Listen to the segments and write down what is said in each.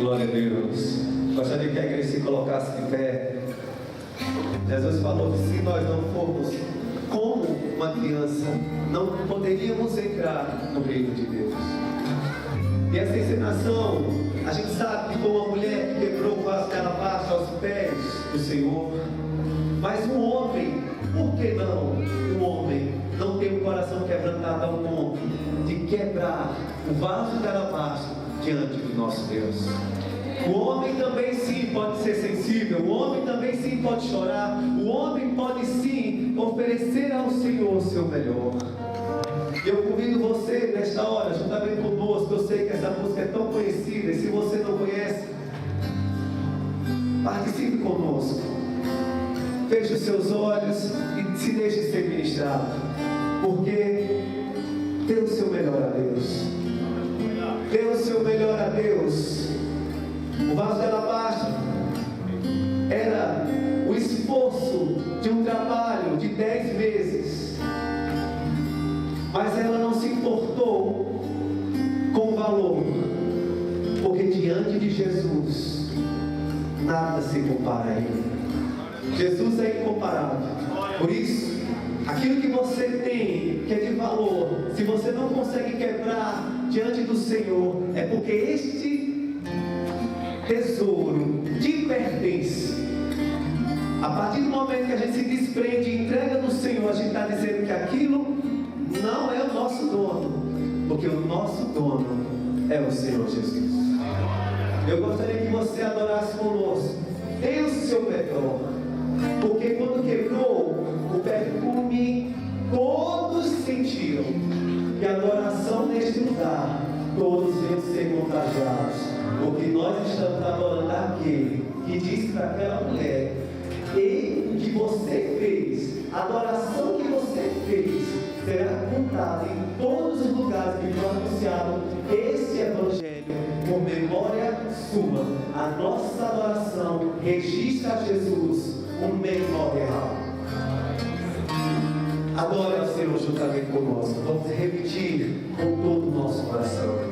Glória a Deus. Gostaria que a igreja se colocasse de pé. Jesus falou que se nós não formos como uma criança, não poderíamos entrar no reino de Deus. E essa encenação, a gente sabe que foi uma mulher que quebrou o vaso de alabastro aos pés do Senhor. Mas um homem, por que não? Um homem não tem o coração quebrantado ao ponto de quebrar o vaso de alabastro diante do nosso Deus. O homem também sim pode ser sensível, o homem também sim pode chorar, o homem pode sim oferecer ao Senhor o seu melhor. E eu convido você nesta hora, juntamente conosco. Eu sei que essa música é tão conhecida, e se você não conhece, participe conosco. Feche os seus olhos e se deixe ser ministrado, porque dê o seu melhor a Deus. Dê o seu melhor a Deus. O vaso de alabastro era o esforço de um trabalho de 10 meses, mas ela não se importou com o valor, porque diante de Jesus nada se compara a Ele. Jesus é incomparável. Por isso, aquilo que você tem, que é de valor, se você não consegue quebrar diante do Senhor, é porque este tesouro te pertence. A partir do momento que a gente se desprende e entrega no Senhor, a gente está dizendo que aquilo não é o nosso dono, porque o nosso dono é o Senhor Jesus. Eu gostaria que você adorasse conosco. Dê o seu melhor, porque quando quebrou o perfume, todos sentiram. E a adoração neste lugar, todos iam ser contagiados, porque nós estamos adorando aquele que disse para aquela mulher: e o que você fez, a adoração que você fez, será contada em todos os lugares que foi anunciado esse evangelho, por memória sua. A nossa adoração registra a Jesus um memorial. Adore ao Senhor juntamente conosco. Vamos repetir com todo o nosso coração.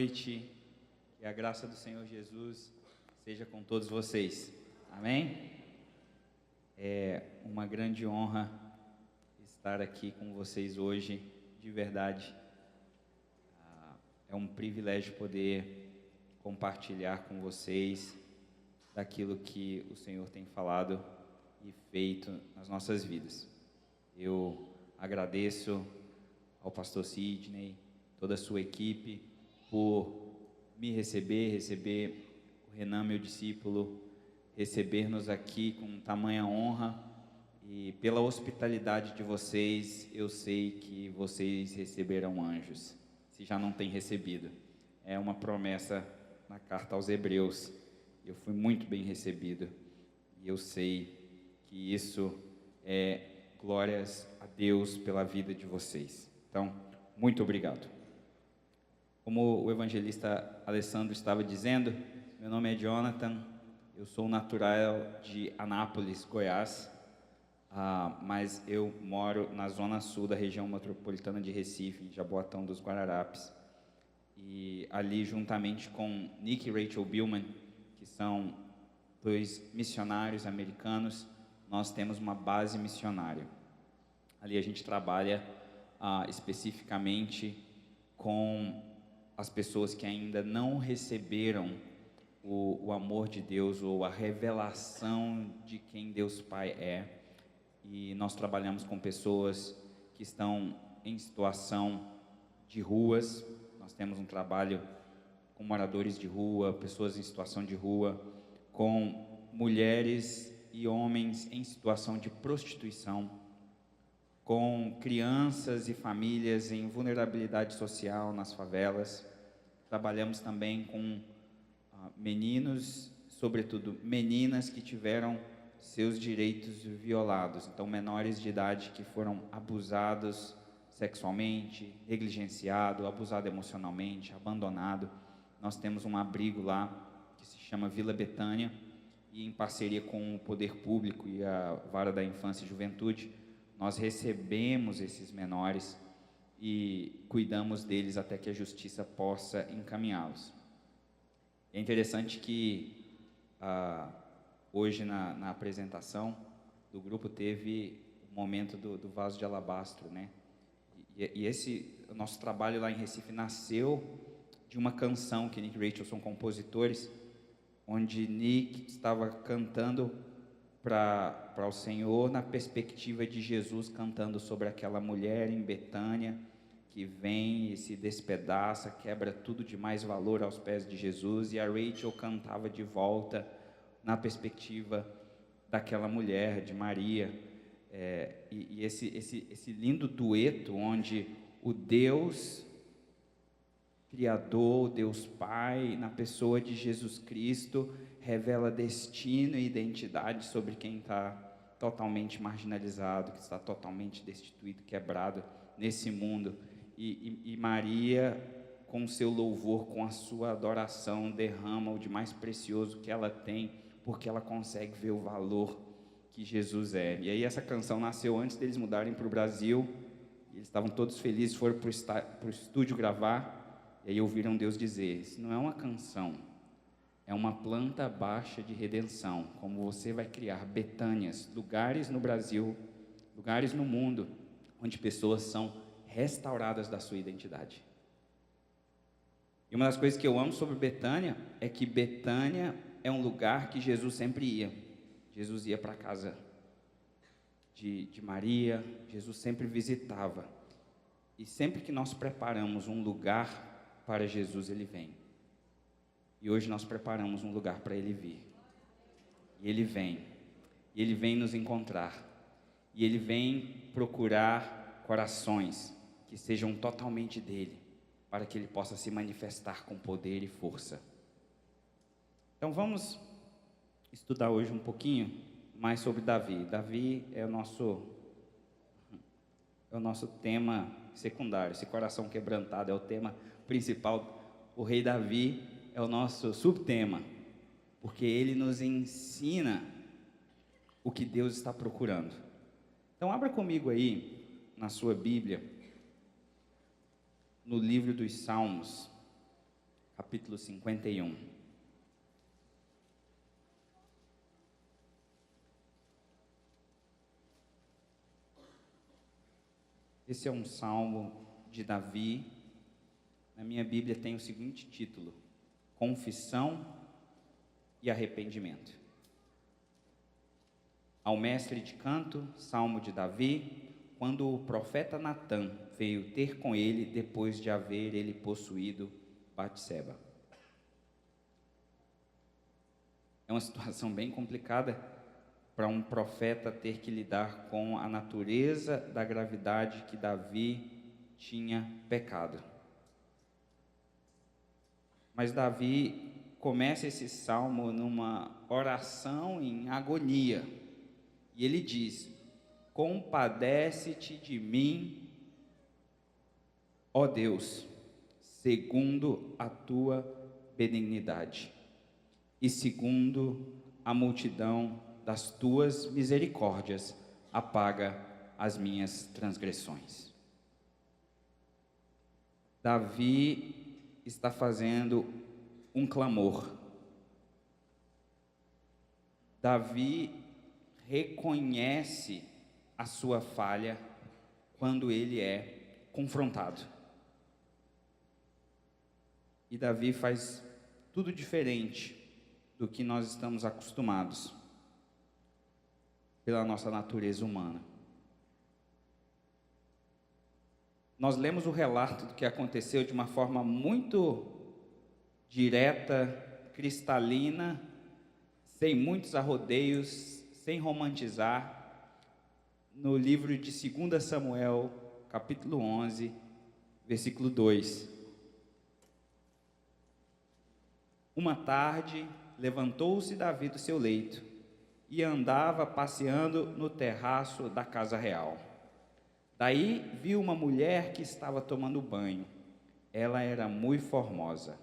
noite, que a graça do Senhor Jesus seja com todos vocês, amém? É uma grande honra estar aqui com vocês hoje, de verdade. É um privilégio poder compartilhar com vocês daquilo que o Senhor tem falado e feito nas nossas vidas. Eu agradeço ao pastor Sidney, toda a sua equipe, por me receber o Renan, meu discípulo, receber-nos aqui com tamanha honra, e pela hospitalidade de vocês, eu sei que vocês receberão anjos, se já não têm recebido. É uma promessa na carta aos Hebreus. Eu fui muito bem recebido, e eu sei que isso é glórias a Deus pela vida de vocês. Então, muito obrigado. Como o evangelista Alessandro estava dizendo, meu nome é Jonathan, eu sou natural de Anápolis, Goiás, mas eu moro na zona sul da região metropolitana de Recife, em Jaboatão dos Guararapes. E ali, juntamente com Nick e Rachel Billman, que são 2 missionários americanos, nós temos uma base missionária. Ali a gente trabalha especificamente com as pessoas que ainda não receberam o amor de Deus ou a revelação de quem Deus Pai é. E nós trabalhamos com pessoas que estão em situação de ruas. Nós temos um trabalho com moradores de rua, pessoas em situação de rua, com mulheres e homens em situação de prostituição, com crianças e famílias em vulnerabilidade social nas favelas. Trabalhamos também com meninos, sobretudo meninas que tiveram seus direitos violados, então menores de idade que foram abusados sexualmente, negligenciado, abusado emocionalmente, abandonado. Nós temos um abrigo lá que se chama Vila Betânia, e em parceria com o Poder Público e a Vara da Infância e Juventude, nós recebemos esses menores e cuidamos deles até que a justiça possa encaminhá-los. É interessante que hoje na apresentação do grupo teve o momento do vaso de alabastro, né? E o nosso trabalho lá em Recife nasceu de uma canção que Nick e Rachel são compositores, onde Nick estava cantando para o Senhor na perspectiva de Jesus cantando sobre aquela mulher em Betânia que vem e se despedaça, quebra tudo de mais valor aos pés de Jesus, e a Rachel cantava de volta na perspectiva daquela mulher, de Maria. E esse lindo dueto onde o Deus Criador, o Deus Pai, na pessoa de Jesus Cristo, revela destino e identidade sobre quem está totalmente marginalizado, que está totalmente destituído, quebrado nesse mundo. E Maria, com o seu louvor, com a sua adoração, derrama o de mais precioso que ela tem, porque ela consegue ver o valor que Jesus é. E aí essa canção nasceu antes deles mudarem para o Brasil. Eles estavam todos felizes, foram para o estúdio gravar, e aí ouviram Deus dizer: isso não é uma canção, é uma planta baixa de redenção, como você vai criar Betânias, lugares no Brasil, lugares no mundo, onde pessoas são restauradas da sua identidade. E uma das coisas que eu amo sobre Betânia é que Betânia é um lugar que Jesus sempre ia. Jesus ia para a casa de Maria, Jesus sempre visitava. E sempre que nós preparamos um lugar para Jesus, Ele vem. E hoje nós preparamos um lugar para Ele vir. E Ele vem. E Ele vem nos encontrar. E Ele vem procurar corações que sejam totalmente dele, para que Ele possa se manifestar com poder e força. Então vamos estudar hoje um pouquinho mais sobre Davi. Davi é o nosso tema secundário. Esse coração quebrantado é o tema principal. O rei Davi é o nosso subtema, porque ele nos ensina o que Deus está procurando. Então abra comigo aí na sua Bíblia, no livro dos Salmos, capítulo 51. Esse é um salmo de Davi. Na minha Bíblia tem o seguinte título: Confissão e Arrependimento. Ao mestre de canto, salmo de Davi, quando o profeta Natã veio ter com ele depois de haver ele possuído Batseba. É uma situação bem complicada para um profeta ter que lidar com a natureza da gravidade que Davi tinha pecado. Mas Davi começa esse salmo numa oração em agonia. E ele diz: compadece-te de mim, ó Deus, segundo a tua benignidade e segundo a multidão das tuas misericórdias, apaga as minhas transgressões. Davi está fazendo um clamor. Davi reconhece a sua falha quando ele é confrontado. E Davi faz tudo diferente do que nós estamos acostumados pela nossa natureza humana. Nós lemos o relato do que aconteceu de uma forma muito direta, cristalina, sem muitos arrodeios, sem romantizar, no livro de 2 Samuel, capítulo 11, versículo 2. Uma tarde, levantou-se Davi do seu leito e andava passeando no terraço da casa real. Daí viu uma mulher que estava tomando banho. Ela era muito formosa.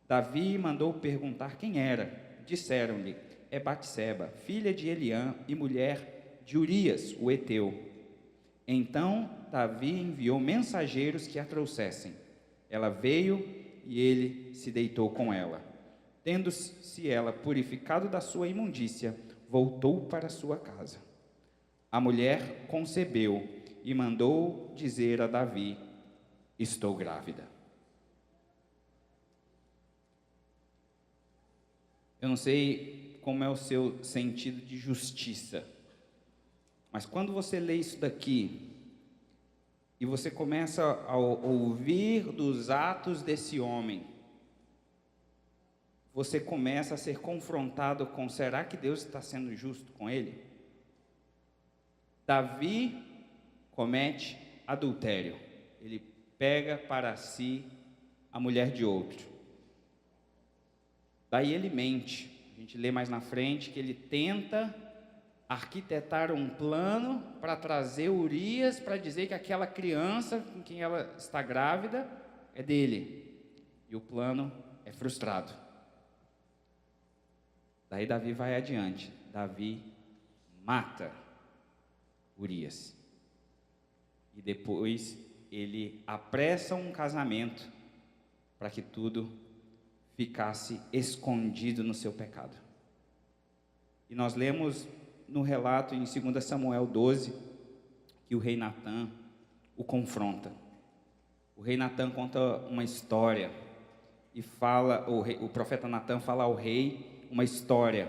Davi mandou perguntar quem era. Disseram-lhe: é Batseba, filha de Eliã e mulher de Urias, o heteu. Então Davi enviou mensageiros que a trouxessem. Ela veio e ele se deitou com ela. Tendo-se ela purificado da sua imundícia, voltou para sua casa. A mulher concebeu e mandou dizer a Davi: estou grávida. Eu não sei como é o seu sentido de justiça, mas quando você lê isso daqui e você começa a ouvir dos atos desse homem, você começa a ser confrontado com: será que Deus está sendo justo com ele? Davi comete adultério. Ele pega para si a mulher de outro. Daí ele mente. A gente lê mais na frente que ele tenta arquitetar um plano para trazer Urias, para dizer que aquela criança com quem ela está grávida é dele. E o plano é frustrado. Daí Davi vai adiante. Davi mata Urias. E depois ele apressa um casamento para que tudo ficasse escondido no seu pecado. E nós lemos no relato em 2 Samuel 12 que o rei Natã o confronta. O rei Natã conta uma história e fala, o profeta Natã fala ao rei uma história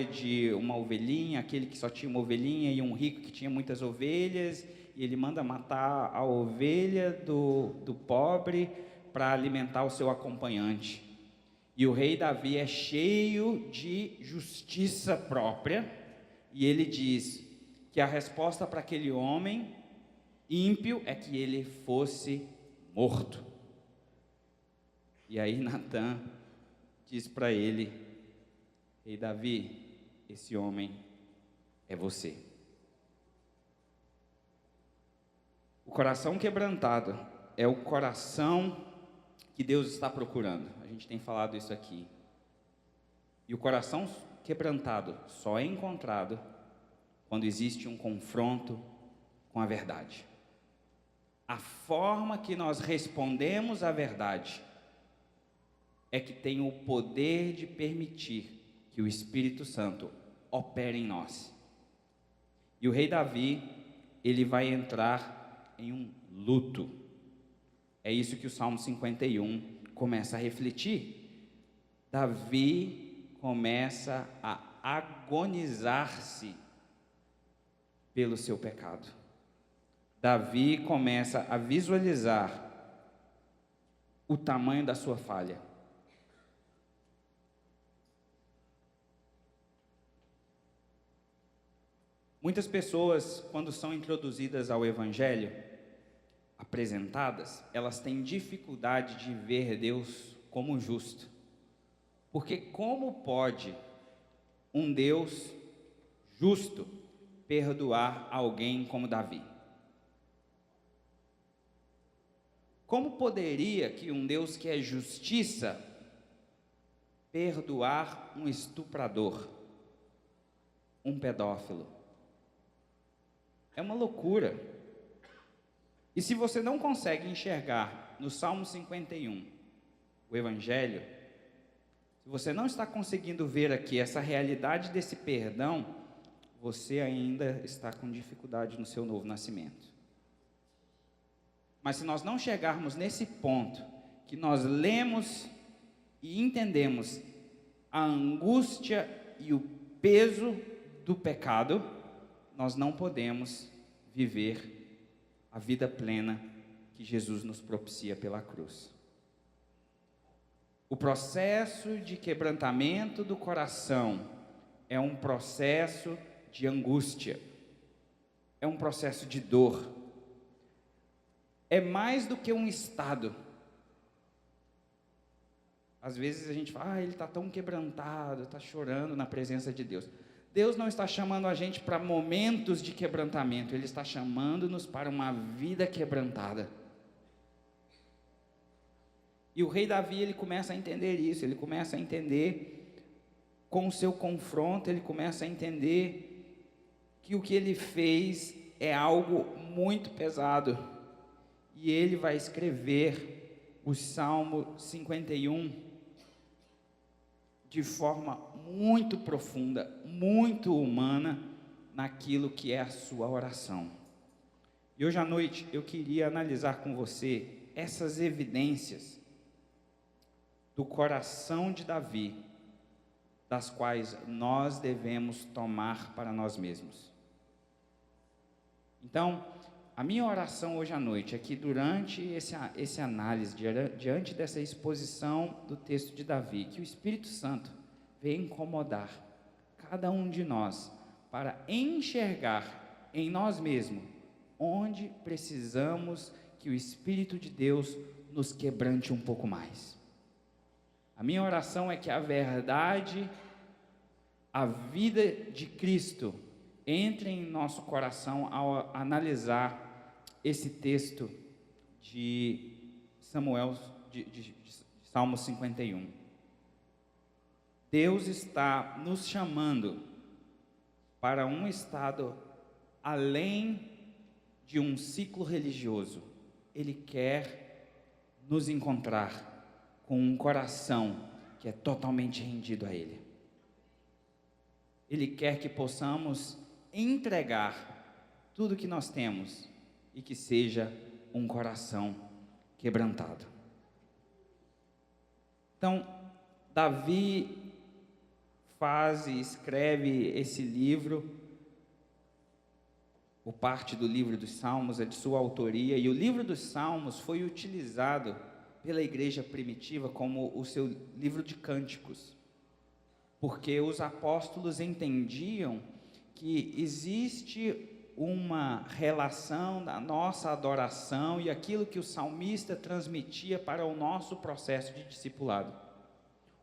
de uma ovelhinha, aquele que só tinha uma ovelhinha, e um rico que tinha muitas ovelhas, e ele manda matar a ovelha do pobre para alimentar o seu acompanhante. E o rei Davi é cheio de justiça própria, e ele diz que a resposta para aquele homem ímpio é que ele fosse morto. E aí Natã diz para ele: ei Davi, esse homem é você. O coração quebrantado é o coração que Deus está procurando. A gente tem falado isso aqui. E o coração quebrantado só é encontrado quando existe um confronto com a verdade. A forma que nós respondemos à verdade é que tem o poder de permitir que o Espírito Santo opere em nós. E o rei Davi, ele vai entrar em um luto. É isso que o Salmo 51 começa a refletir. Davi começa a agonizar-se pelo seu pecado. Davi começa a visualizar o tamanho da sua falha. Muitas pessoas, quando são introduzidas ao Evangelho, apresentadas, elas têm dificuldade de ver Deus como justo. Porque como pode um Deus justo perdoar alguém como Davi? Como poderia que um Deus que é justiça perdoar um estuprador, um pedófilo? É uma loucura. E se você não consegue enxergar no Salmo 51 o Evangelho, se você não está conseguindo ver aqui essa realidade desse perdão, você ainda está com dificuldade no seu novo nascimento. Mas se nós não chegarmos nesse ponto, que nós lemos e entendemos a angústia e o peso do pecado, nós não podemos viver a vida plena que Jesus nos propicia pela cruz. O processo de quebrantamento do coração é um processo de angústia, é um processo de dor. É mais do que um estado. Às vezes a gente fala, ele está tão quebrantado, está chorando na presença de Deus. Deus não está chamando a gente para momentos de quebrantamento, Ele está chamando-nos para uma vida quebrantada. E o rei Davi, ele começa a entender isso, ele começa a entender, com o seu confronto, ele começa a entender que o que ele fez é algo muito pesado. E ele vai escrever o Salmo 51 de forma muito profunda, muito humana, naquilo que é a sua oração. E hoje à noite eu queria analisar com você essas evidências do coração de Davi, das quais nós devemos tomar para nós mesmos. Então, a minha oração hoje à noite é que durante esse análise, diante dessa exposição do texto de Davi, que o Espírito Santo venha incomodar cada um de nós para enxergar em nós mesmos onde precisamos que o Espírito de Deus nos quebrante um pouco mais. A minha oração é que a verdade, a vida de Cristo entre em nosso coração ao analisar esse texto de Samuel, de Salmo 51. Deus está nos chamando para um estado além de um ciclo religioso. Ele quer nos encontrar com um coração que é totalmente rendido a Ele. Ele quer que possamos entregar tudo que nós temos e que seja um coração quebrantado. Então, Davi faz e escreve esse livro, ou parte do livro dos Salmos é de sua autoria, e o livro dos Salmos foi utilizado pela igreja primitiva como o seu livro de cânticos, porque os apóstolos entendiam que existe uma relação da nossa adoração e aquilo que o salmista transmitia para o nosso processo de discipulado.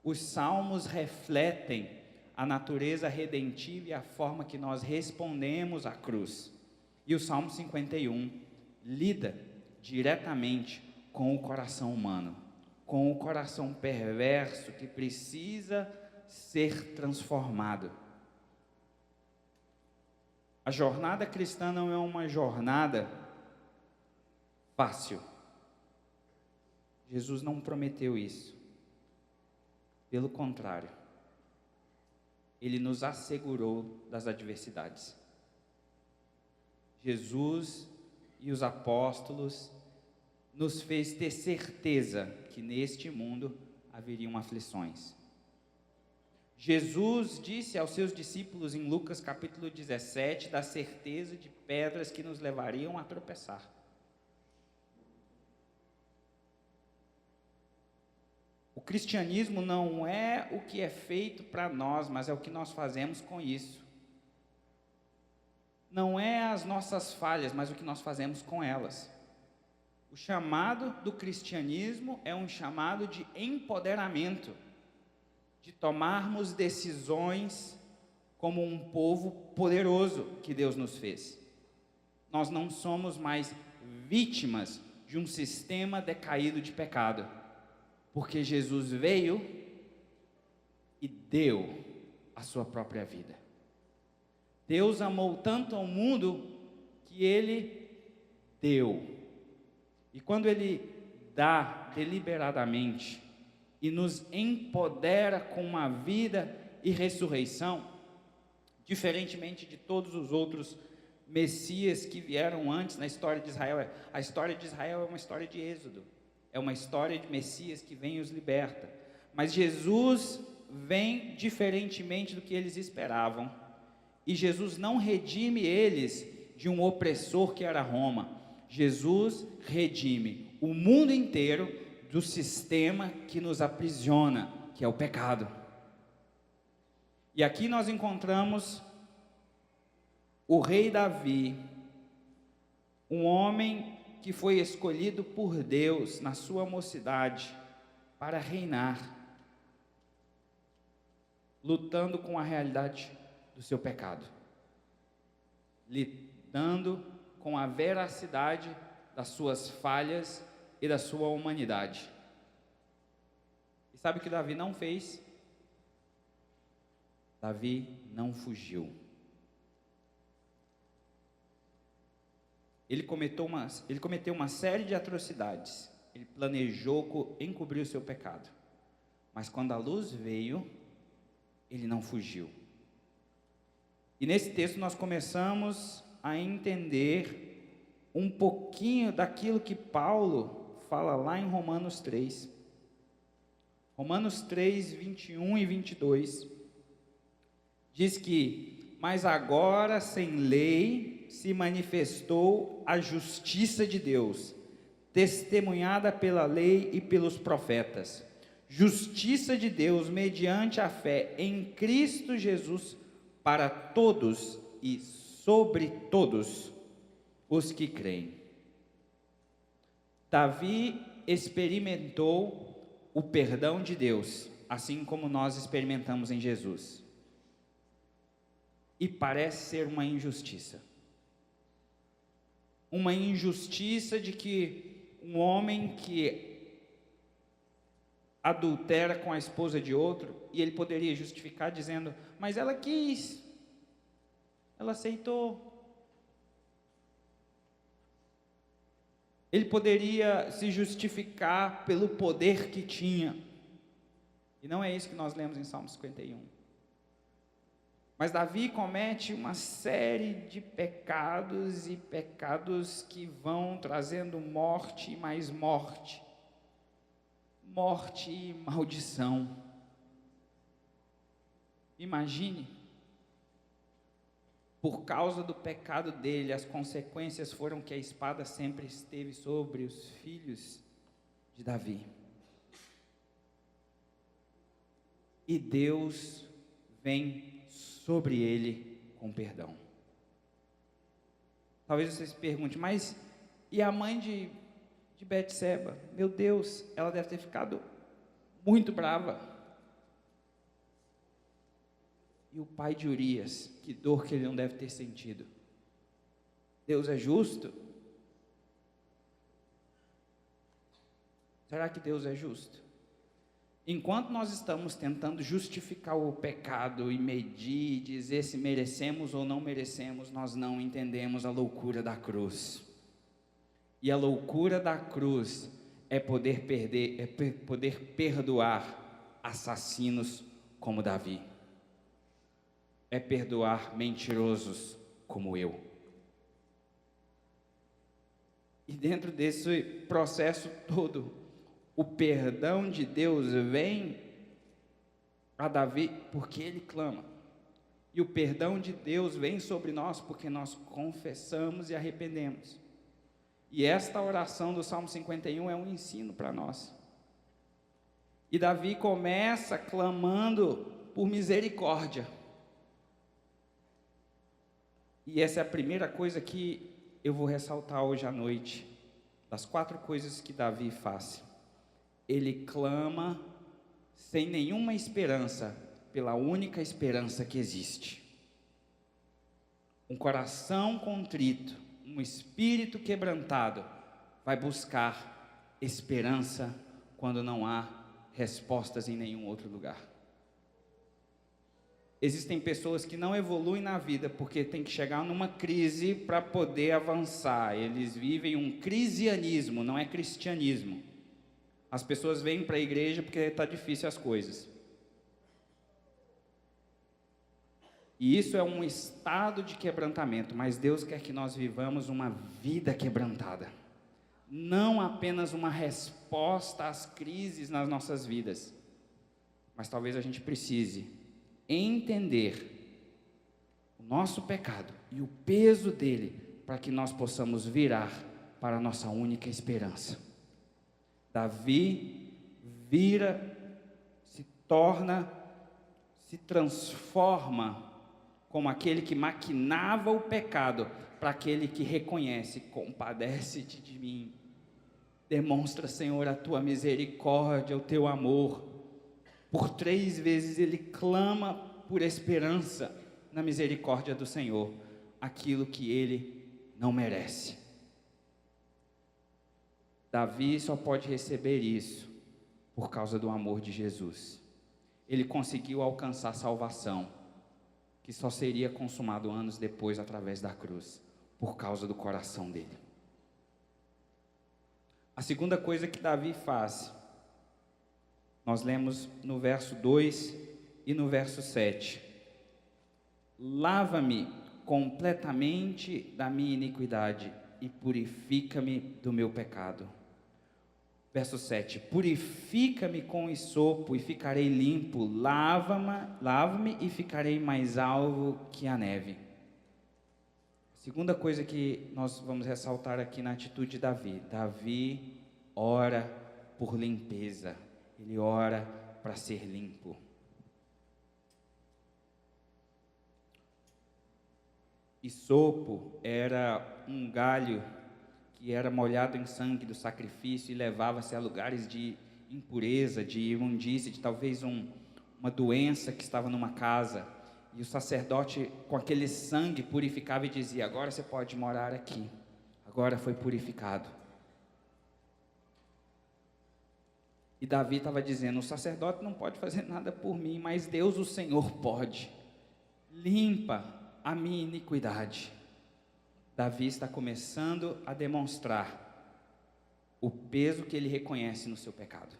Os salmos refletem a natureza redentiva e a forma que nós respondemos à cruz. E o Salmo 51 lida diretamente com o coração humano, com o coração perverso que precisa ser transformado. A jornada cristã não é uma jornada fácil. Jesus não prometeu isso. Pelo contrário, Ele nos assegurou das adversidades. Jesus e os apóstolos nos fez ter certeza que neste mundo haveriam aflições. Jesus disse aos seus discípulos em Lucas capítulo 17 da certeza de pedras que nos levariam a tropeçar. O cristianismo não é o que é feito para nós, mas é o que nós fazemos com isso. Não é as nossas falhas, mas o que nós fazemos com elas. O chamado do cristianismo é um chamado de empoderamento, de tomarmos decisões como um povo poderoso que Deus nos fez. Nós não somos mais vítimas de um sistema decaído de pecado, porque Jesus veio e deu a sua própria vida. Deus amou tanto ao mundo que Ele deu. E quando Ele dá deliberadamente e nos empodera com uma vida e ressurreição, diferentemente de todos os outros Messias que vieram antes na história de Israel, a história de Israel é uma história de êxodo, é uma história de Messias que vem e os liberta, mas Jesus vem diferentemente do que eles esperavam, e Jesus não redime eles de um opressor que era Roma. Jesus redime o mundo inteiro do sistema que nos aprisiona, que é o pecado. E aqui nós encontramos o rei Davi, um homem que foi escolhido por Deus na sua mocidade para reinar, lutando com a realidade do seu pecado, lidando com a veracidade das suas falhas e da sua humanidade. E sabe o que Davi não fez? Davi não fugiu. Ele cometeu uma série de atrocidades. Ele planejou encobrir o seu pecado. Mas quando a luz veio, ele não fugiu. E nesse texto nós começamos a entender um pouquinho daquilo que Paulo fala lá em Romanos 3. Romanos 3, 21 e 22. Diz que, mas agora sem lei se manifestou a justiça de Deus, testemunhada pela lei e pelos profetas. Justiça de Deus mediante a fé em Cristo Jesus para todos e sobre todos os que creem. Davi experimentou o perdão de Deus, assim como nós experimentamos em Jesus. E parece ser uma injustiça. Uma injustiça de que um homem que adultera com a esposa de outro, e ele poderia justificar dizendo, mas ela quis, ela aceitou. Ele poderia se justificar pelo poder que tinha. E não é isso que nós lemos em Salmo 51. Mas Davi comete uma série de pecados, e pecados que vão trazendo morte e mais morte. Morte e maldição. Imagine, por causa do pecado dele, as consequências foram que a espada sempre esteve sobre os filhos de Davi. E Deus vem sobre ele com perdão. Talvez você se pergunte, mas e a mãe de Betseba? Meu Deus, ela deve ter ficado muito brava. E o pai de Urias, que dor que ele não deve ter sentido. Deus é justo? Será que Deus é justo? Enquanto nós estamos tentando justificar o pecado e medir, dizer se merecemos ou não merecemos, nós não entendemos a loucura da cruz. E a loucura da cruz é poder perdoar assassinos como Davi. É perdoar mentirosos como eu. E dentro desse processo todo, o perdão de Deus vem a Davi porque ele clama. E o perdão de Deus vem sobre nós porque nós confessamos e arrependemos. E esta oração do Salmo 51 é um ensino para nós. E Davi começa clamando por misericórdia. E essa é a primeira coisa que eu vou ressaltar hoje à noite. Das 4 coisas que Davi faz. Ele clama sem nenhuma esperança, pela única esperança que existe. Um coração contrito, um espírito quebrantado, vai buscar esperança quando não há respostas em nenhum outro lugar. Existem pessoas que não evoluem na vida porque tem que chegar numa crise para poder avançar. Eles vivem um crisianismo, não é cristianismo. As pessoas vêm para a igreja porque está difícil as coisas. E isso é um estado de quebrantamento, mas Deus quer que nós vivamos uma vida quebrantada. Não apenas uma resposta às crises nas nossas vidas, mas talvez a gente precise entender o nosso pecado e o peso dele, para que nós possamos virar para a nossa única esperança. Davi vira, se transforma como aquele que maquinava o pecado, para aquele que reconhece: compadece-te de mim, demonstra, Senhor, a tua misericórdia, o teu amor. Por 3 vezes ele clama por esperança na misericórdia do Senhor, aquilo que ele não merece. Davi só pode receber isso por causa do amor de Jesus. Ele conseguiu alcançar salvação, que só seria consumado anos depois através da cruz, por causa do coração dele. A segunda coisa que Davi faz, nós lemos no verso 2 e no verso 7. Lava-me completamente da minha iniquidade e purifica-me do meu pecado. Verso 7, purifica-me com esopo e ficarei limpo, lava-me e ficarei mais alvo que a neve. Segunda coisa que nós vamos ressaltar aqui na atitude de Davi. Davi ora por limpeza, ele ora para ser limpo. Esopo era um galho que era molhado em sangue do sacrifício e levava-se a lugares de impureza, de imundície, de talvez uma doença que estava numa casa. E o sacerdote, com aquele sangue, purificava e dizia: agora você pode morar aqui, agora foi purificado. E Davi estava dizendo: o sacerdote não pode fazer nada por mim, mas Deus, o Senhor, pode. Limpa a minha iniquidade. Davi está começando a demonstrar o peso que ele reconhece no seu pecado.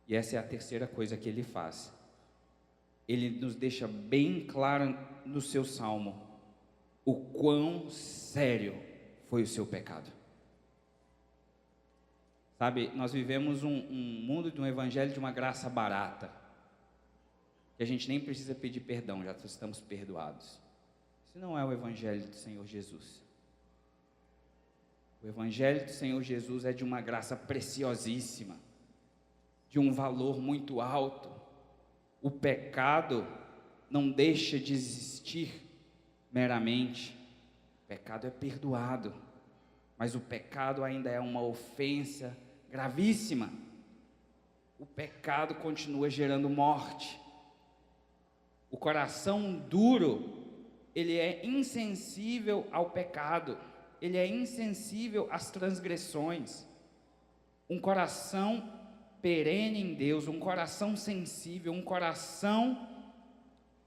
E essa é a terceira coisa que ele faz. Ele nos deixa bem claro no seu salmo o quão sério foi o seu pecado. Sabe, nós vivemos um mundo de um evangelho de uma graça barata, que a gente nem precisa pedir perdão, já estamos perdoados. Esse não é o evangelho do Senhor Jesus. O evangelho do Senhor Jesus é de uma graça preciosíssima, de um valor muito alto. O pecado não deixa de existir meramente. O pecado é perdoado, mas o pecado ainda é uma ofensa gravíssima. O pecado continua gerando morte. O coração duro, ele é insensível ao pecado, ele é insensível às transgressões. Um coração perene em Deus, um coração sensível, um coração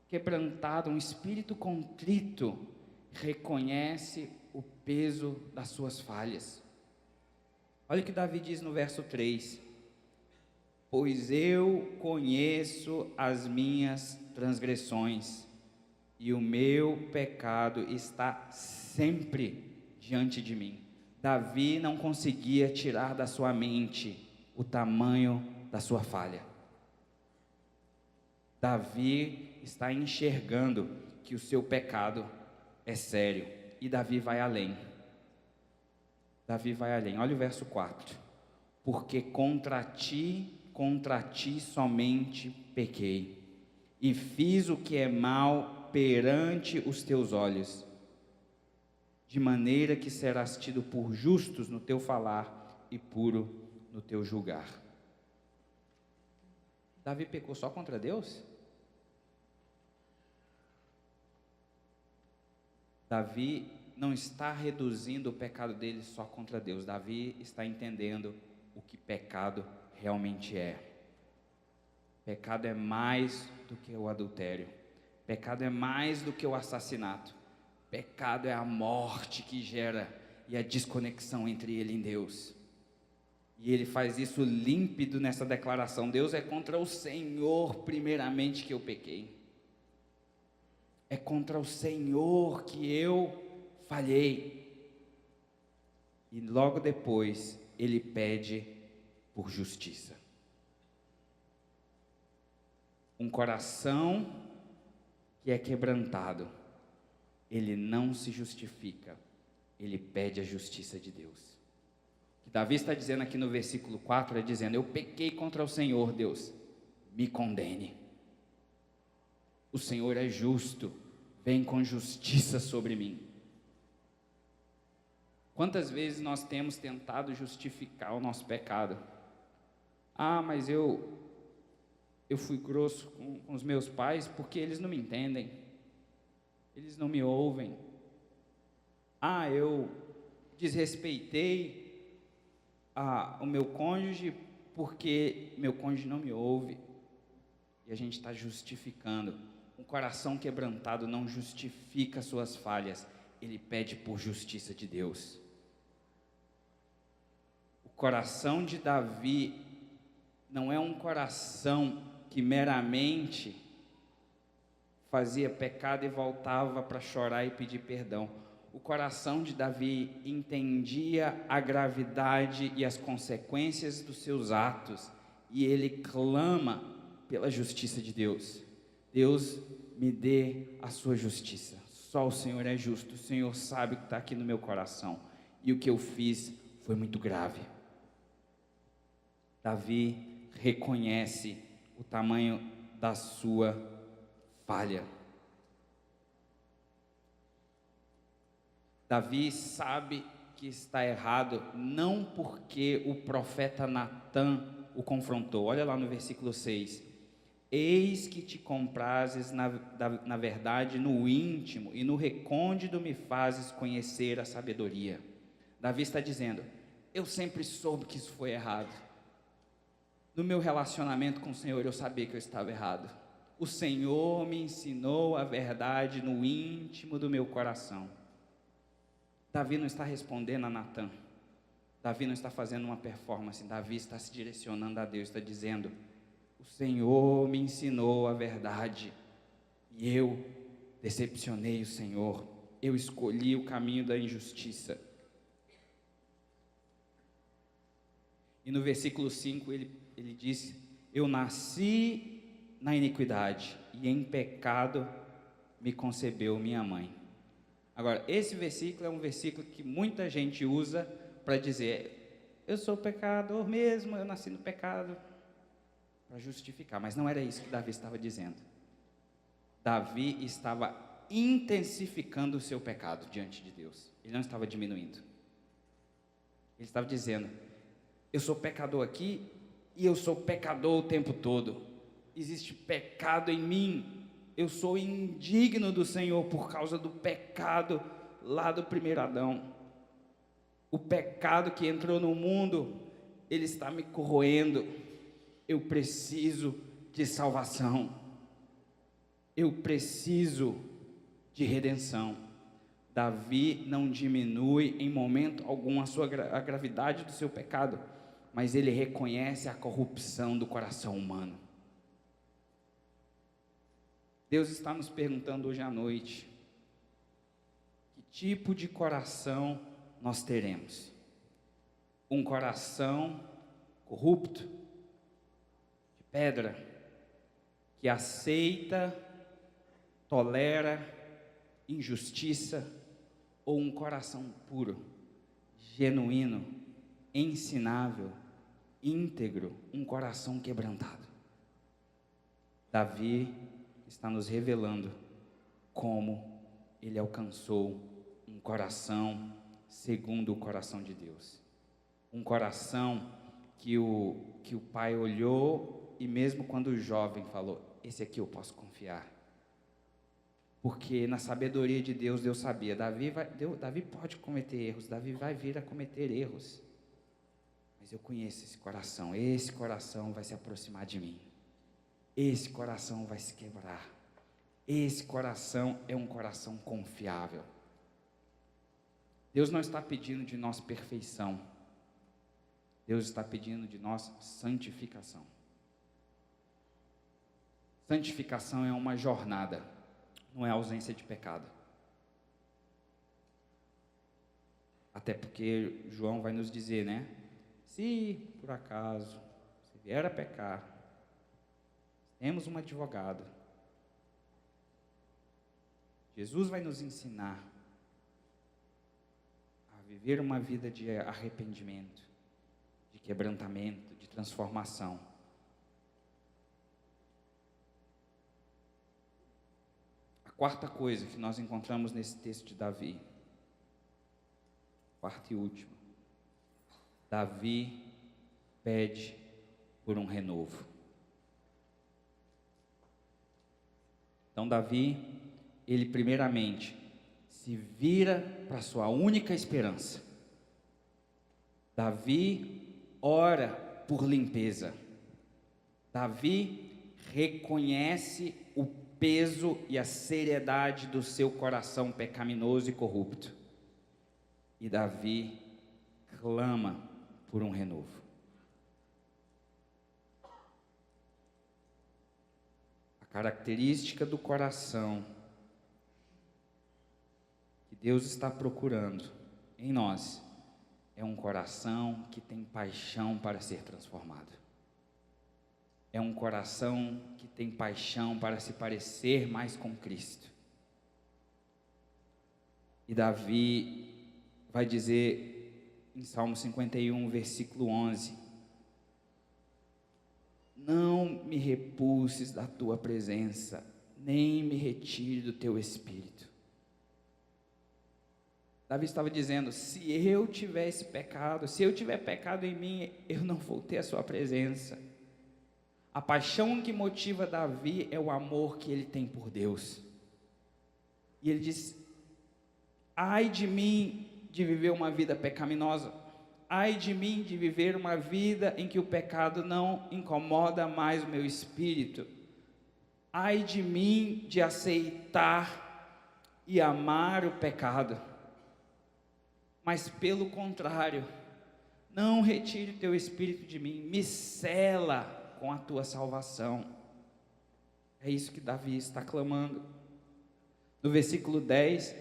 quebrantado, um espírito contrito, reconhece o peso das suas falhas. Olha o que Davi diz no verso 3: pois eu conheço as minhas transgressões, e o meu pecado está sempre diante de mim. Davi não conseguia tirar da sua mente o tamanho da sua falha. Davi está enxergando que o seu pecado é sério, e Davi vai além. Davi vai além, olha o verso 4. Porque contra ti somente pequei, e fiz o que é mal perante os teus olhos, de maneira que serás tido por justos no teu falar e puro no teu julgar. Davi pecou só contra Deus? Davi não está reduzindo o pecado dele só contra Deus. Davi está entendendo o que pecado realmente é. Pecado é mais do que o adultério. Pecado é mais do que o assassinato. Pecado é a morte que gera e a desconexão entre ele e Deus. E ele faz isso límpido nessa declaração: Deus, é contra o Senhor primeiramente que eu pequei. É contra o Senhor que eu falhei. E logo depois ele pede por justiça. Um coração que é quebrantado, ele não se justifica, ele pede a justiça de Deus. O que Davi está dizendo aqui no versículo 4 é dizendo: eu pequei contra o Senhor, Deus, me condene. O Senhor é justo, vem com justiça sobre mim. Quantas vezes nós temos tentado justificar o nosso pecado? Ah, mas eu fui grosso com os meus pais porque eles não me entendem, eles não me ouvem. Ah, eu desrespeitei o meu cônjuge porque meu cônjuge não me ouve. E a gente está justificando. Um coração quebrantado não justifica suas falhas, ele pede por justiça de Deus. O coração de Davi não é um coração que meramente fazia pecado e voltava para chorar e pedir perdão. O coração de Davi entendia a gravidade e as consequências dos seus atos, e ele clama pela justiça de Deus. Deus, me dê a sua justiça. Só o Senhor é justo. O Senhor sabe o que está aqui no meu coração, e o que eu fiz foi muito grave. Davi reconhece o tamanho da sua falha. Davi sabe que está errado, não porque o profeta Natã o confrontou. Olha lá no versículo 6. Eis que te comprases na verdade no íntimo, e no recôndito me fazes conhecer a sabedoria. Davi está dizendo: eu sempre soube que isso foi errado. No meu relacionamento com o Senhor eu sabia que eu estava errado. O Senhor me ensinou a verdade no íntimo do meu coração. Davi não está respondendo a Natã. Davi não está fazendo uma performance. Davi está se direcionando a Deus, está dizendo: o Senhor me ensinou a verdade, e eu decepcionei o Senhor. Eu escolhi o caminho da injustiça. E no versículo 5 ele diz: eu nasci na iniquidade, e em pecado me concebeu minha mãe. Agora, esse versículo é um versículo que muita gente usa para dizer: eu sou pecador mesmo, eu nasci no pecado, para justificar. Mas não era isso que Davi estava dizendo. Davi estava intensificando o seu pecado diante de Deus. Ele não estava diminuindo. Ele estava dizendo: eu sou pecador aqui, e eu sou pecador o tempo todo. Existe pecado em mim. Eu sou indigno do Senhor por causa do pecado lá do primeiro Adão. O pecado que entrou no mundo, ele está me corroendo. Eu preciso de salvação. Eu preciso de redenção. Davi não diminui em momento algum a gravidade do seu pecado, mas ele reconhece a corrupção do coração humano. Deus está nos perguntando hoje à noite, que tipo de coração nós teremos? Um coração corrupto, de pedra, que aceita, tolera injustiça, ou um coração puro, genuíno, ensinável, íntegro, um coração quebrantado? Davi está nos revelando como ele alcançou um coração segundo o coração de Deus. Um coração que o pai olhou e mesmo quando o jovem falou, esse aqui eu posso confiar. Porque na sabedoria de Deus, Deus sabia, Davi pode cometer erros, Davi vai vir a cometer erros. Mas eu conheço esse coração vai se aproximar de mim. Esse coração vai se quebrar. Esse coração é um coração confiável. Deus não está pedindo de nós perfeição. Deus está pedindo de nós santificação. Santificação é uma jornada, não é ausência de pecado. Até porque João vai nos dizer, né? Se por acaso você vier a pecar, temos um advogado. Jesus vai nos ensinar a viver uma vida de arrependimento, de quebrantamento, de transformação. A quarta coisa que nós encontramos nesse texto de Davi, quarta e última, Davi pede por um renovo. Então Davi, ele primeiramente se vira para a sua única esperança. Davi ora por limpeza. Davi reconhece o peso e a seriedade do seu coração pecaminoso e corrupto. E Davi clama por um renovo. A característica do coração que Deus está procurando em nós é um coração que tem paixão para ser transformado. É um coração que tem paixão para se parecer mais com Cristo. E Davi vai dizer em Salmo 51, versículo 11: não me repulses da tua presença, nem me retire do teu espírito. Davi estava dizendo, se eu tivesse pecado, se eu tiver pecado em mim, eu não vou ter a sua presença. A paixão que motiva Davi é o amor que ele tem por Deus. E ele diz, ai de mim de viver uma vida pecaminosa, ai de mim de viver uma vida em que o pecado não incomoda mais o meu espírito, ai de mim de aceitar e amar o pecado, mas pelo contrário, não retire o teu espírito de mim, me sela com a tua salvação. É isso que Davi está clamando. No versículo 10,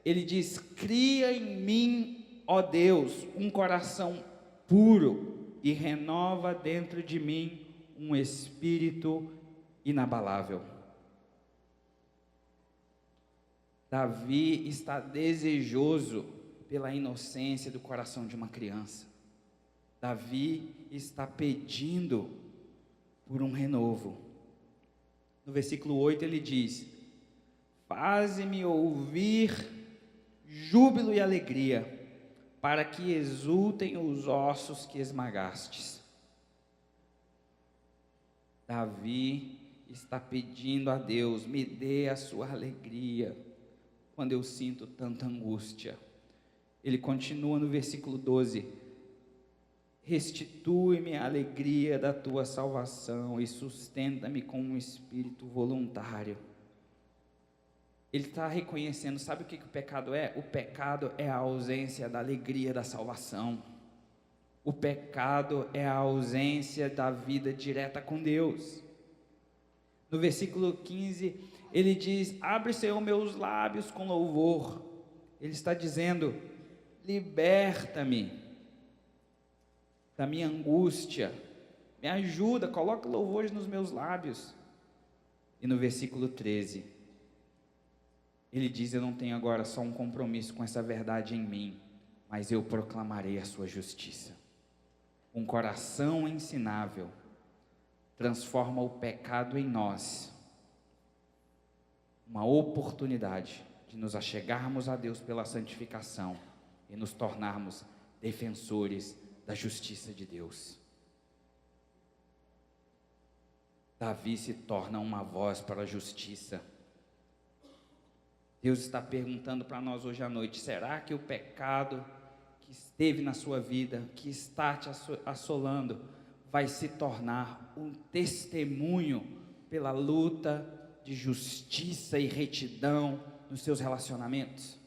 ele diz, cria em mim, ó Deus, um coração puro e renova dentro de mim um espírito inabalável. Davi está desejoso pela inocência do coração de uma criança. Davi está pedindo por um renovo. No versículo 8 ele diz, faze-me ouvir júbilo e alegria, para que exultem os ossos que esmagastes. Davi está pedindo a Deus, me dê a sua alegria, quando eu sinto tanta angústia. Ele continua no versículo 12, restitui-me a alegria da tua salvação e sustenta-me com um espírito voluntário. Ele está reconhecendo, sabe o que o pecado é? O pecado é a ausência da alegria da salvação. O pecado é a ausência da vida direta com Deus. No versículo 15, ele diz: abre, Senhor, meus lábios com louvor. Ele está dizendo: liberta-me da minha angústia, me ajuda, coloca louvores nos meus lábios. E no versículo 13, ele diz: eu não tenho agora só um compromisso com essa verdade em mim, mas eu proclamarei a sua justiça. Um coração ensinável transforma o pecado em nós uma oportunidade de nos achegarmos a Deus pela santificação e nos tornarmos defensores da justiça de Deus. Davi se torna uma voz para a justiça. Deus está perguntando para nós hoje à noite: será que o pecado que esteve na sua vida, que está te assolando, vai se tornar um testemunho pela luta de justiça e retidão nos seus relacionamentos?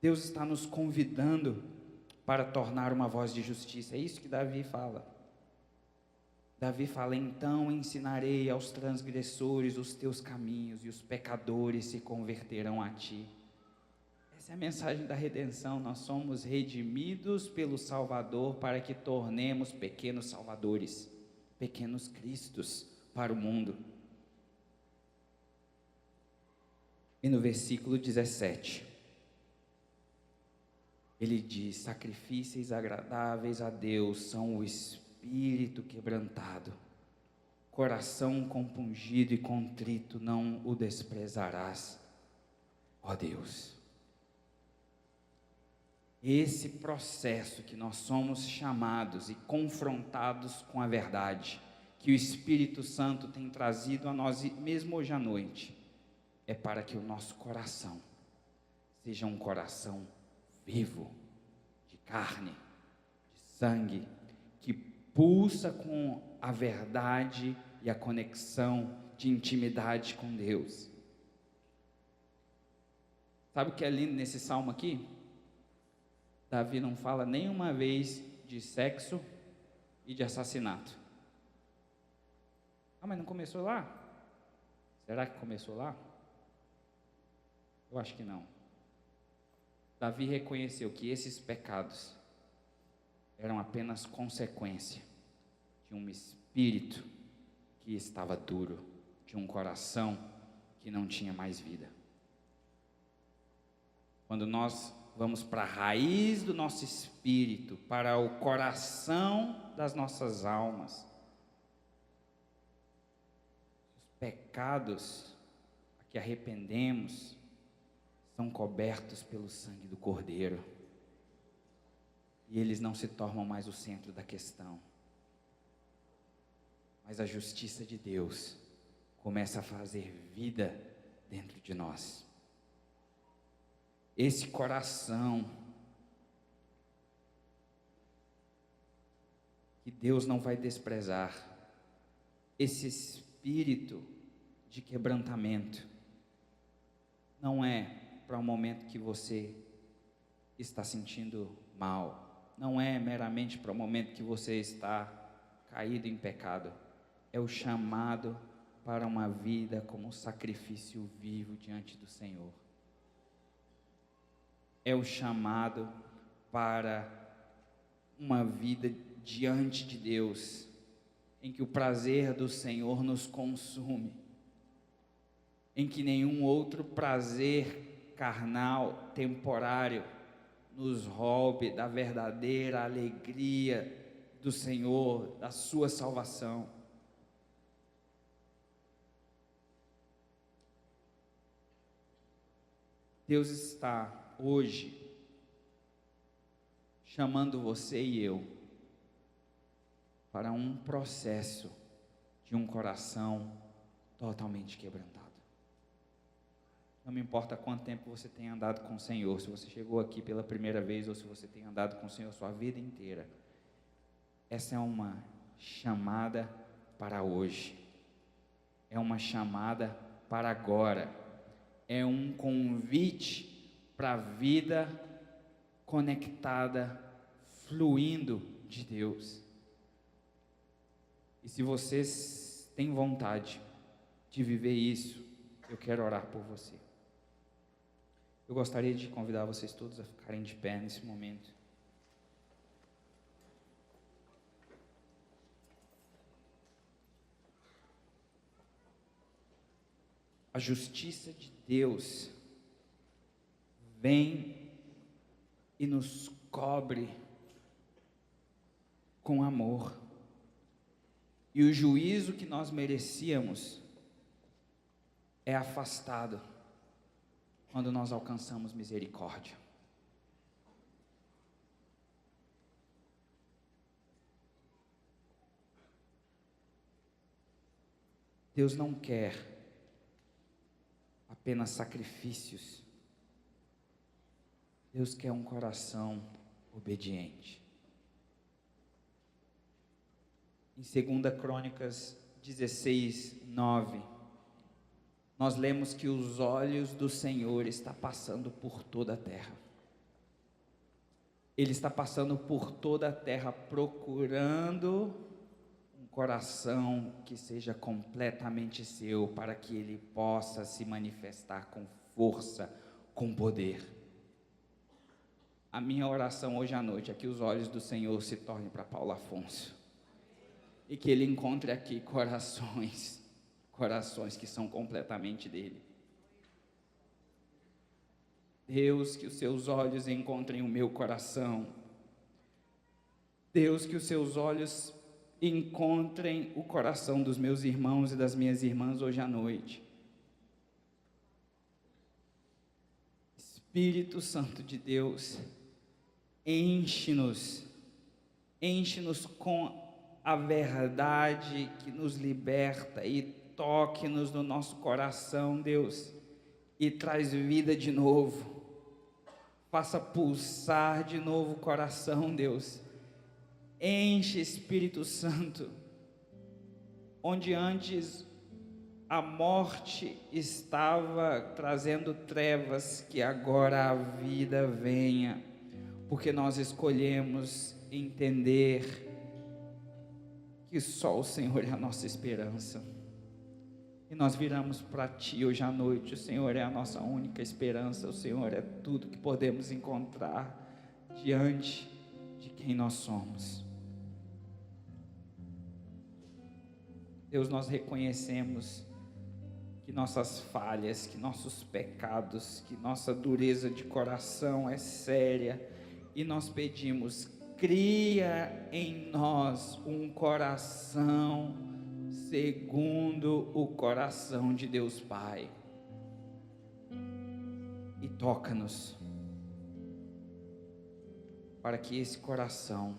Deus está nos convidando para tornar uma voz de justiça. É isso que Davi fala. Davi fala: então ensinarei aos transgressores os teus caminhos, e os pecadores se converterão a ti. Essa é a mensagem da redenção. Nós somos redimidos pelo Salvador para que tornemos pequenos salvadores, pequenos cristos para o mundo. E no versículo 17, ele diz: sacrifícios agradáveis a Deus são o espírito quebrantado, coração compungido e contrito não o desprezarás, ó Deus. Esse processo que nós somos chamados e confrontados com a verdade, que o Espírito Santo tem trazido a nós mesmo hoje à noite, é para que o nosso coração seja um coração vivo, de carne, de sangue, que pulsa com a verdade e a conexão de intimidade com Deus. Sabe o que é lindo nesse salmo aqui? Davi não fala nenhuma vez de sexo e de assassinato. Ah, mas não começou lá? Será que começou lá? Eu acho que não. Davi reconheceu que esses pecados eram apenas consequência de um espírito que estava duro, de um coração que não tinha mais vida. Quando nós vamos para a raiz do nosso espírito, para o coração das nossas almas, os pecados a que arrependemos são cobertos pelo sangue do Cordeiro, e eles não se tornam mais o centro da questão, mas a justiça de Deus começa a fazer vida dentro de nós. Esse coração que Deus não vai desprezar, esse espírito de quebrantamento, não é para um momento que você está sentindo mal, não é meramente para o momento que você está caído em pecado, é o chamado para uma vida como sacrifício vivo diante do Senhor. É o chamado para uma vida diante de Deus, em que o prazer do Senhor nos consume, em que nenhum outro prazer carnal, temporário, nos roube da verdadeira alegria do Senhor, da sua salvação. Deus está hoje chamando você e eu para um processo de um coração totalmente quebrantado. Não me importa quanto tempo você tem andado com o Senhor, se você chegou aqui pela primeira vez ou se você tem andado com o Senhor sua vida inteira. Essa é uma chamada para hoje, é uma chamada para agora, é um convite para a vida conectada, fluindo de Deus. E se vocês têm vontade de viver isso, eu quero orar por você. Eu gostaria de convidar vocês todos a ficarem de pé nesse momento. A justiça de Deus vem e nos cobre com amor. E o juízo que nós merecíamos é afastado quando nós alcançamos misericórdia. Deus não quer apenas sacrifícios. Deus quer um coração obediente. Em 2 Crônicas 16:9, nós lemos que os olhos do Senhor estão passando por toda a terra. Ele está passando por toda a terra procurando um coração que seja completamente seu, para que Ele possa se manifestar com força, com poder. A minha oração hoje à noite é que os olhos do Senhor se tornem para Paulo Afonso, e que Ele encontre aqui corações que são completamente dele. Deus, que os seus olhos encontrem o meu coração. Deus, que os seus olhos encontrem o coração dos meus irmãos e das minhas irmãs hoje à noite. Espírito Santo de Deus, enche-nos com a verdade que nos liberta, e toque-nos no nosso coração, Deus, e traz vida de novo. Faça pulsar de novo o coração, Deus. Enche, Espírito Santo, onde antes a morte estava trazendo trevas, que agora a vida venha, porque nós escolhemos entender que só o Senhor é a nossa esperança. E nós viramos para Ti hoje à noite. O Senhor é a nossa única esperança. O Senhor é tudo que podemos encontrar diante de quem nós somos. Deus, nós reconhecemos que nossas falhas, que nossos pecados, que nossa dureza de coração é séria, e nós pedimos: cria em nós um coração segundo o coração de Deus Pai, e toca-nos, para que esse coração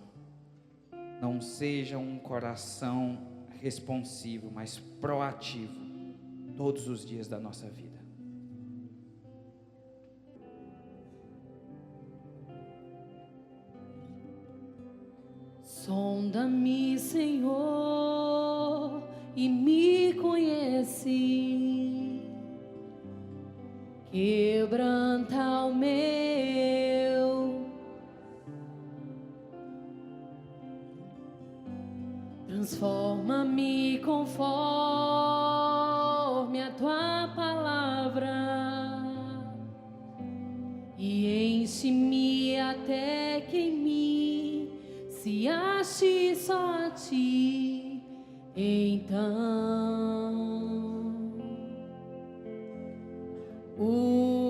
não seja um coração responsivo, mas proativo, todos os dias da nossa vida. Sonda-me, Senhor, e me conhece, quebranta o meu, transforma-me conforme a Tua palavra, e enche-me até que em mim se ache só a Ti. Então,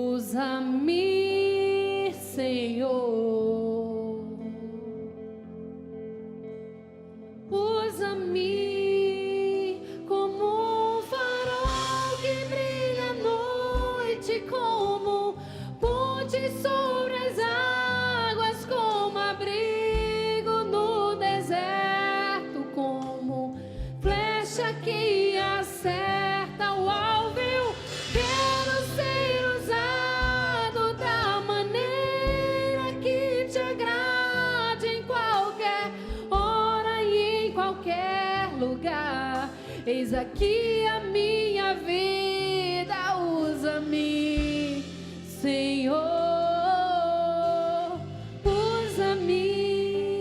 usa-me, Senhor, usa-me como um farol que brilha à noite, como ponte sobre as águas, como abrigo no deserto, como flecha que acerta o alvo. Eu quero ser usado da maneira que Te agrade, em qualquer hora e em qualquer lugar. Eis aqui a minha vida, usa-me, Senhor, usa-me.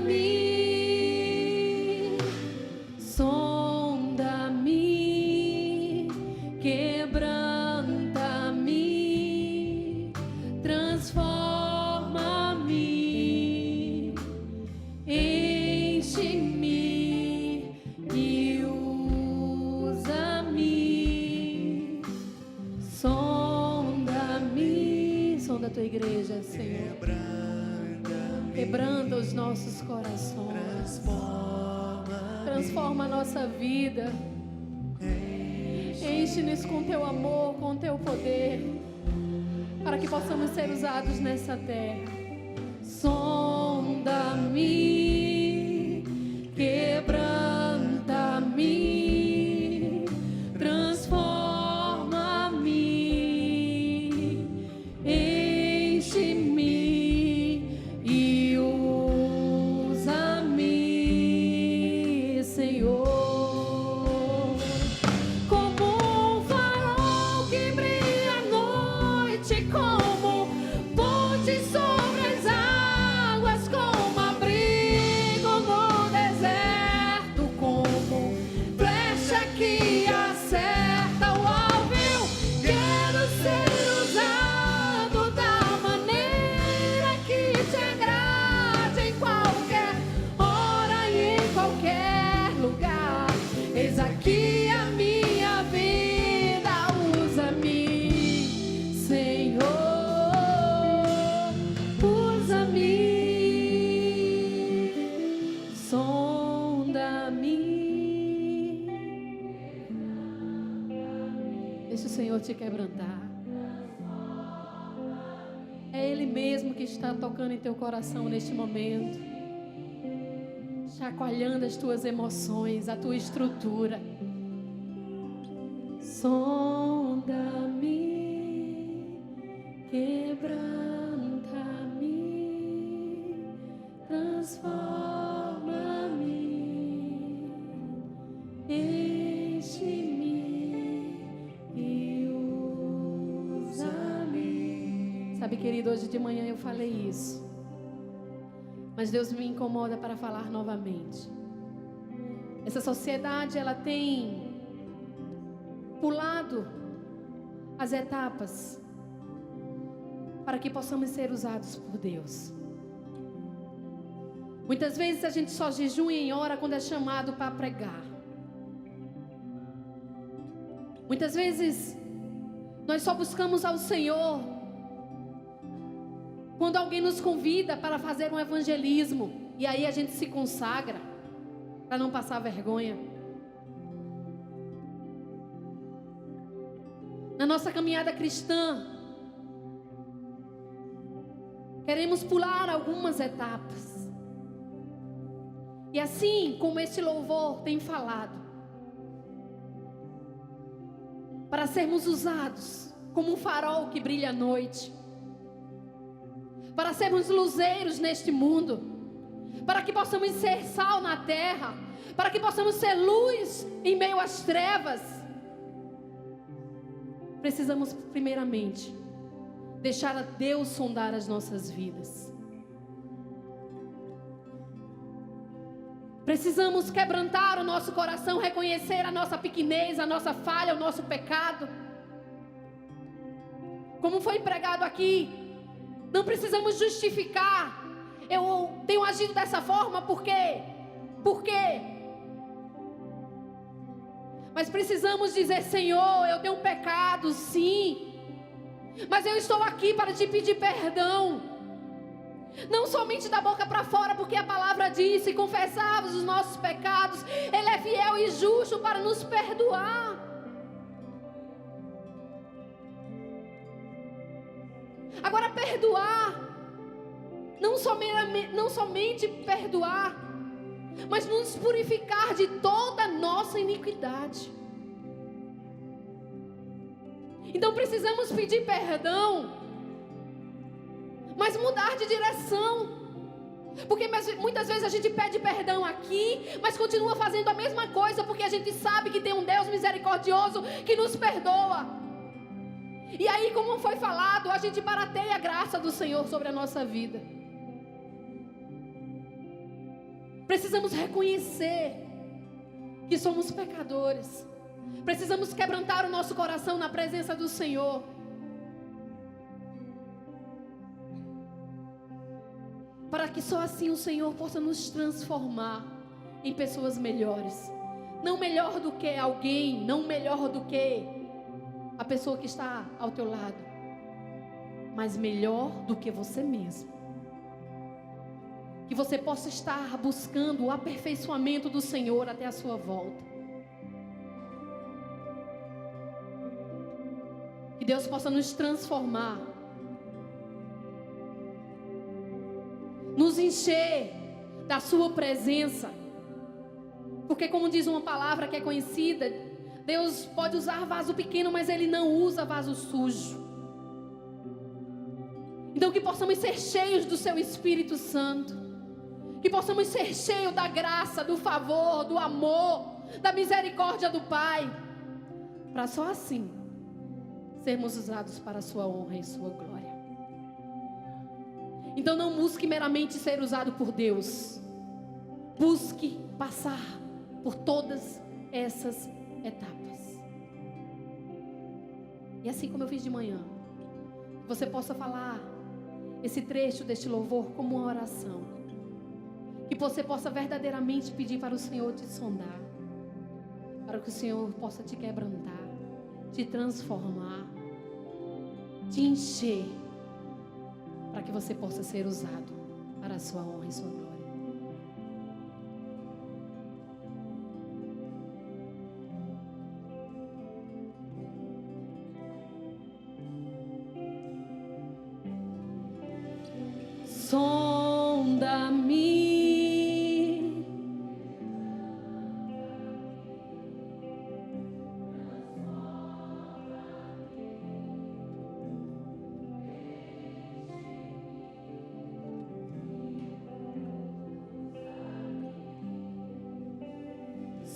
Usa-me, sonda-me, quebranta-me, transforma-me, enche-me e usa-me, sonda-me. Sonda a tua igreja, Senhor. Quebranta os nossos corações. Transforma a nossa vida. Enche-nos com teu amor, com teu poder, para que possamos ser usados nessa terra. Sonda-me, quebranta-me, transforma-me, enche-me e usa-me, Senhor. Como um farol que brilha à noite, como ponte sobre as águas, como abrigo no deserto, como flecha que acerta o alvo. Eu quero ser usado da maneira que te agrade, em qualquer hora e em qualquer lugar. Eis aqui a minha vida, usa-me, Senhor, usa-me, sonda-me. Deixa o Senhor te quebrantar. É Ele mesmo que está tocando em teu coração neste momento, chacoalhando as tuas emoções, a tua estrutura. Sonda-me, quebranta-me, transforma-me, enche-me e usa-me. Sabe, querido, hoje de manhã eu falei isso, mas Deus me incomoda para falar novamente. Essa sociedade, ela tem pulado as etapas para que possamos ser usados por Deus. Muitas vezes a gente só jejua em hora quando é chamado para pregar. Muitas vezes nós só buscamos ao Senhor quando alguém nos convida para fazer um evangelismo, e aí a gente se consagra para não passar vergonha. Na nossa caminhada cristã, queremos pular algumas etapas. E assim como este louvor tem falado, para sermos usados como um farol que brilha à noite, para sermos luzeiros neste mundo, para que possamos ser sal na terra, para que possamos ser luz em meio às trevas, precisamos primeiramente deixar a Deus sondar as nossas vidas. Precisamos quebrantar o nosso coração, reconhecer a nossa pequenez, a nossa falha, o nosso pecado. Como foi pregado aqui, não precisamos justificar. Eu tenho agido dessa forma porque mas precisamos dizer: Senhor, eu tenho pecado, sim, mas eu estou aqui para te pedir perdão. Não somente da boca para fora, porque a palavra diz: se confessarmos os nossos pecados, Ele é fiel e justo para nos perdoar. Agora, perdoar, não somente perdoar, mas nos purificar de toda a nossa iniquidade. Então precisamos pedir perdão, mas mudar de direção. Porque muitas vezes a gente pede perdão aqui, mas continua fazendo a mesma coisa, porque a gente sabe que tem um Deus misericordioso que nos perdoa. E aí, como foi falado, a gente barateia a graça do Senhor sobre a nossa vida. Precisamos reconhecer que somos pecadores. Precisamos quebrantar o nosso coração na presença do Senhor. Para que só assim o Senhor possa nos transformar em pessoas melhores. Não melhor do que alguém, não melhor do que a pessoa que está ao teu lado, mas melhor do que você mesmo. Que você possa estar buscando o aperfeiçoamento do Senhor até a sua volta. Que Deus possa nos transformar, nos encher da sua presença. Porque como diz uma palavra que é conhecida, Deus pode usar vaso pequeno, mas Ele não usa vaso sujo. Então que possamos ser cheios do Seu Espírito Santo. Que possamos ser cheios da graça, do favor, do amor, da misericórdia do Pai. Para só assim sermos usados para a Sua honra e Sua glória. Então não busque meramente ser usado por Deus. Busque passar por todas essas etapas. E assim como eu fiz de manhã, você possa falar esse trecho deste louvor como uma oração. Que você possa verdadeiramente pedir para o Senhor te sondar. Para que o Senhor possa te quebrantar, te transformar, te encher. Para que você possa ser usado para a sua honra e sua glória. Sonda-me,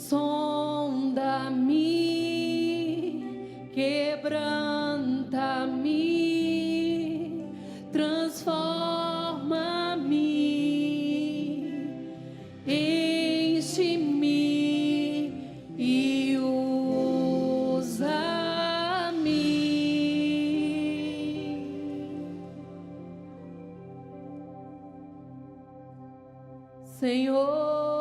sonda-me, quebranta-me, transforma-me, enche-me e usa-me, Senhor.